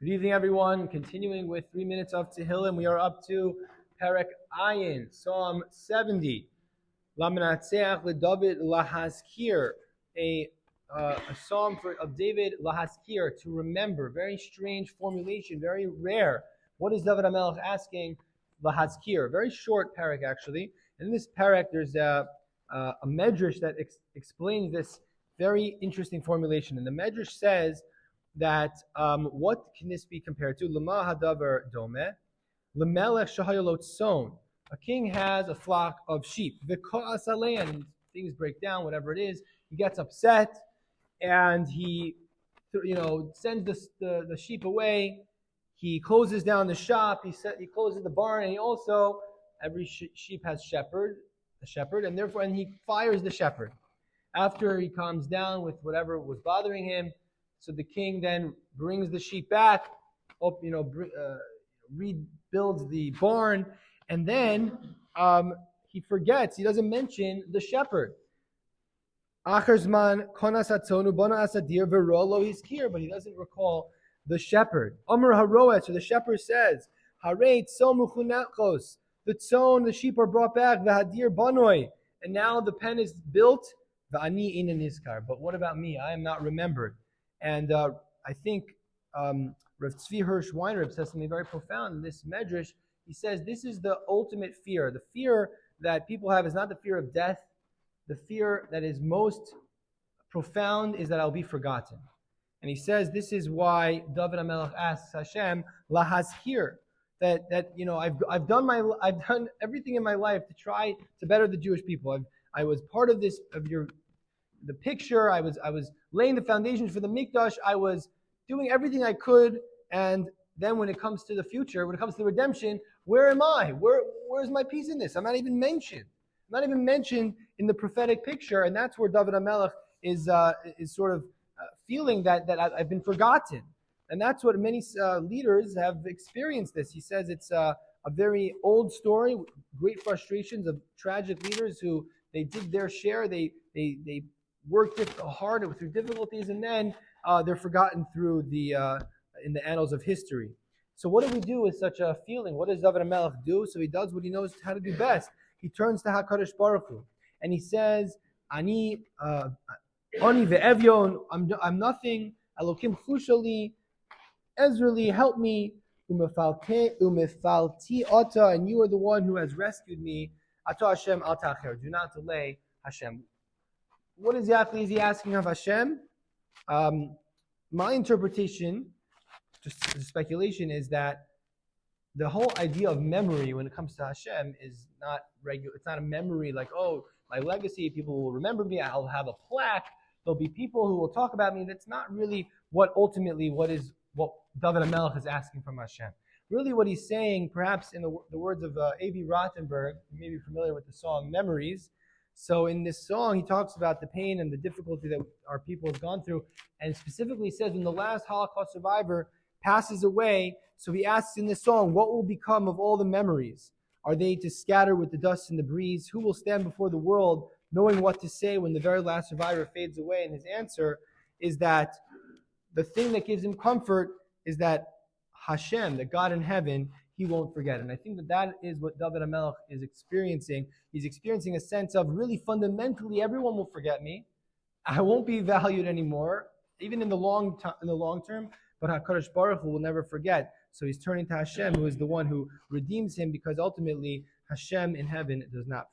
Good evening, everyone. Continuing with 3 minutes of Tehillim, we are up to Perek Ayin, Psalm 70. Lamenatzeach leDavid lahaskir, a psalm of David lahaskir, to remember. Very strange formulation, very rare. What is David HaMelech asking? Lahaskir. Very short Perek, actually. And in this Perek, there's a medrash that explains this very interesting formulation. And the medrash says that what can this be compared to? Lama hadavar dome, lemelech shahayalot son. A king has a flock of sheep. V'ko'as alein, things break down, whatever it is. He gets upset, and he, sends the sheep away. He closes down the shop. He closes the barn, and he also, every sheep has a shepherd, and therefore, and he fires the shepherd. After he calms down with whatever was bothering him, so the king then brings the sheep back, rebuilds the barn, and then he forgets. He doesn't mention the shepherd. Acharzman konas hatzonu bana asadir v'rolo hiskir, but he doesn't recall the shepherd. Amar haroet, so the shepherd says, Harei tzon muchunachos, the tzon, the sheep are brought back, v'hadir banoi, and now the pen is built, v'ani ina nizkar. But what about me? I am not remembered. And I think Rav Tzvi Hirsch Weinreb says something very profound in this medrash. He says this is the ultimate fear. The fear that people have is not the fear of death. The fear that is most profound is that I'll be forgotten. And he says this is why David HaMelech asks Hashem lahaskir, that I've done everything in my life to try to better the Jewish people. I was part of the picture. I was laying the foundations for the Mikdash. I was doing everything I could, and then when it comes to the future, when it comes to the redemption, where am I? Where's my piece in this? I'm not even mentioned. I'm not even mentioned in the prophetic picture, and that's where David HaMelech is sort of feeling that I've been forgotten. And that's what many leaders have experienced this. He says it's a very old story, great frustrations of tragic leaders who they did their share, they worked hard through difficulties, and then they're forgotten through in the annals of history. So what do we do with such a feeling? What does David HaMelech do? So he does what he knows how to do best. He turns to HaKadosh Baruch Hu, and he says, Ani ve'evyon, I'm nothing. Elokim chushali, Ezrali, help me. Umefalti ata, and you are the one who has rescued me. Ata Hashem al tacher, do not delay, Hashem. What exactly is he asking of Hashem? My interpretation, just speculation, is that the whole idea of memory when it comes to Hashem is not regular. It's not a memory like, oh, my legacy, people will remember me, I'll have a plaque, there'll be people who will talk about me. That's not really what David HaMelech is asking from Hashem. Really what he's saying, perhaps in the words of A.B. Rottenberg, you may be familiar with the song Memories. So in this song, he talks about the pain and the difficulty that our people have gone through, and specifically says when the last Holocaust survivor passes away, so he asks in this song, what will become of all the memories? Are they to scatter with the dust and the breeze? Who will stand before the world knowing what to say when the very last survivor fades away? And his answer is that the thing that gives him comfort is that Hashem, the God in heaven, he won't forget. And I think that is what David HaMelech is experiencing. He's experiencing a sense of really fundamentally everyone will forget me. I won't be valued anymore, even in the long term, but HaKadosh Baruch Hu will never forget. So he's turning to Hashem, who is the one who redeems him, because ultimately Hashem in heaven does not